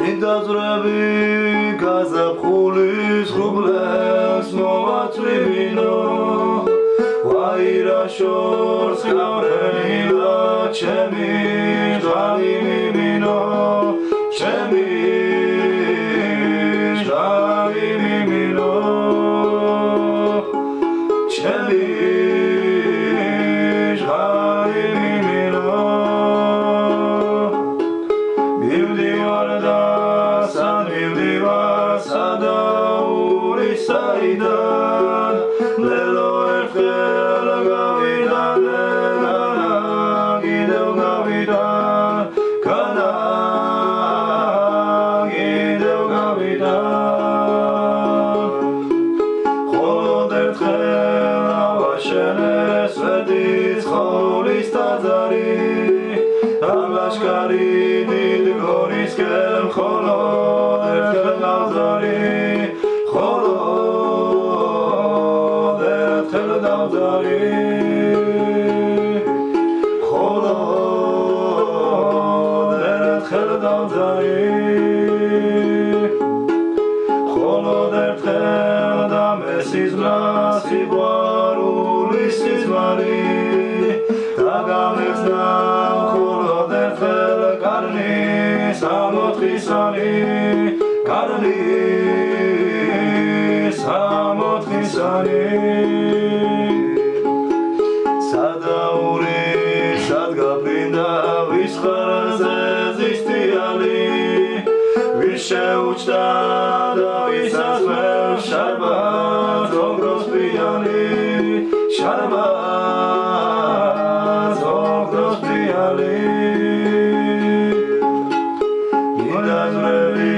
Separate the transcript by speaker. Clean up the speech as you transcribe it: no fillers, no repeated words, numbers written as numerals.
Speaker 1: მინდაძვრები გაზაფხულის ღრუბლებს მოვაწვივინო ვაირა შორს გავრელილა ჩემი ჟღალი მიმინო ჩემი ჟღალი მიმინო ჩემი ჟღალი მიმინო მივდივარ და სად მივდივარ სადაურისაიდან ლელო ერთხელ გავიდა ლელა კიდევ გავიდა განა კიდევ გავიდა მხოლოდ ერთხელ ავაშენეს ვერდის ხოვლის ტაძარი ლაშქარი დიდ გორისკენ მხოლოდ ერთხელ გავზარი მხოლოდ ერთხელ გავზარი მხოლოდ ერთხელ გავზარი მხოლოდ ერთხელ დამესიზმრა სიყვარულის სიზმარი დაგამეხსნა მხოლოდ ერთხელ კარნის ამოთხისანი კარნის ამოთხისანი სადაური სად გაფრინდა ვის ხარაზე ზისტიალი ვის შეუჩდა და ვის ასმევს შარბაც ოქროსფრიანი შარბაც ოქროსფრიანი მინდაძვრები